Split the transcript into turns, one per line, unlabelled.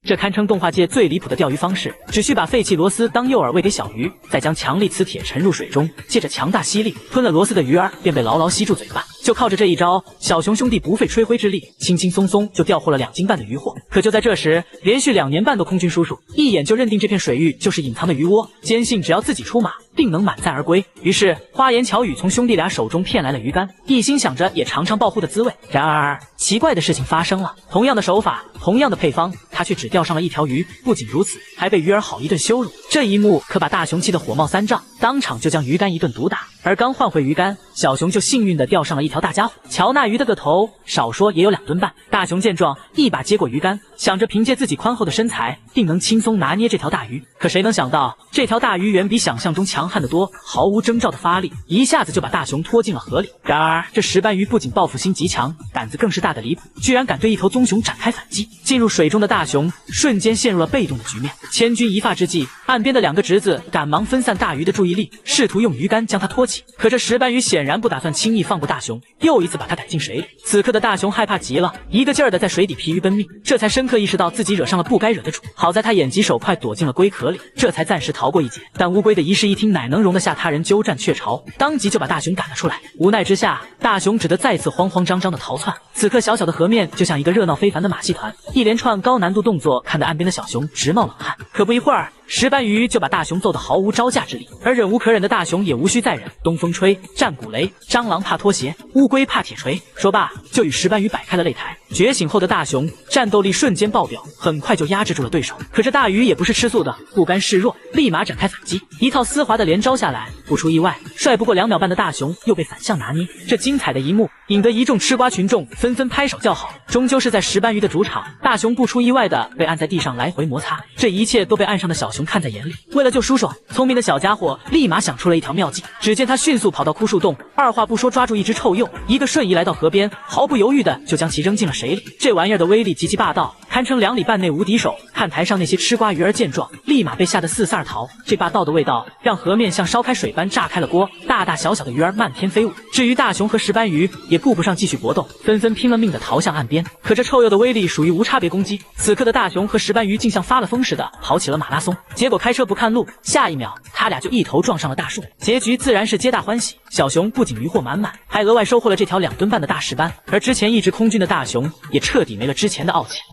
这堪称动画界最离谱的钓鱼方式，只需把废弃螺丝当诱饵喂给小鱼，再将强力磁铁沉入水中，借着强大吸力吞了螺丝的鱼儿便被牢牢吸住嘴巴。就靠着这一招，小熊兄弟不费吹灰之力，轻轻松松就钓获了2斤半的鱼货。可就在这时，连续2年半的空军叔叔一眼就认定这片水域就是隐藏的鱼窝，坚信只要自己出马，定能满载而归。于是花言巧语从兄弟俩手中骗来了鱼竿，一心想着也尝尝暴富的滋味。然而奇怪的事情发生了，同样的手法，同样的配方，他却只钓上了1条鱼。不仅如此，还被鱼儿好一顿羞辱。这一幕可把大熊气得火冒三丈，当场就将鱼竿一顿毒打。而刚换回鱼竿，小熊就幸运地钓上了1条大家伙。瞧那鱼的个头，少说也有2吨半。大熊见状，一把接过鱼竿，想着凭借自己宽厚的身材，定能轻松拿捏这条大鱼。可谁能想到，这条大鱼远比想象中强悍得多，毫无征兆的发力，一下子就把大熊拖进了河里。然而这石斑鱼不仅报复心极强，胆子更是大得离谱，居然敢对一头棕熊展开反击。进入水中的大熊瞬间陷入了被动的局面。千钧一发之际，岸边的2个侄子赶忙分散大鱼的注意力，试图用鱼竿将它拖起。可这石斑鱼显然不打算轻易放过大熊，又一次把它逮进水里。此刻的大熊害怕极了，一个劲儿的在水底疲于奔命，这才深刻意识到自己惹上了不该惹的主。好在他眼疾手快，躲进了龟壳里，这才暂时逃过一劫。但乌龟的一室一厅哪能容得下他人鸠占鹊巢，当即就把大熊赶了出来。无奈之下，大熊只得再次慌慌张张的逃窜。此刻小小的河面就像一个热闹非凡的马戏团，一连串高难度动作看得岸边的小熊直冒冷汗。可不一会儿，石斑鱼就把大熊揍得毫无招架之力，而忍无可忍的大熊也无需再忍，东风吹，战鼓擂，蟑螂怕拖鞋，乌龟怕铁锤。说罢就与石斑鱼摆开了擂台。觉醒后的大熊战斗力瞬间爆表，很快就压制住了对手。可这大鱼也不是吃素的，不甘示弱，立马展开反击，一套丝滑的连招下来，不出意外，帅不过2秒半的大熊又被反向拿捏。这精彩的一幕引得一众吃瓜群众纷纷拍手叫好。终究是在石斑鱼的主场，大熊不出意外的被按在地上来回摩擦，这一切都被岸上的小熊看在眼里。为了救叔叔，聪明的小家伙立马想出了一条妙计。只见他迅速跑到枯树洞，二话不说抓住一只臭鼬，一个瞬移来到河边，毫不犹豫的就将其扔进了水里。这玩意儿的威力极其霸道，堪称2里半内无敌手。看台上那些吃瓜鱼儿见状，立马被吓得四散而逃。这霸道的味道让河面像烧开水般炸开了锅，大大小小的鱼儿漫天飞舞。至于大熊和石斑鱼也顾不上继续搏斗，纷纷拼了命的逃向岸边。可这臭鼬的威力属于无差别攻击，此刻的大熊和石斑鱼竟像发了疯似的跑起了马拉松，结果开车不看路，下一秒他俩就一头撞上了大树。结局自然是皆大欢喜，小熊不仅渔获满满，还额外收获了这条2吨半的大石斑，而之前一直空军的大熊也彻底没了之前的傲气。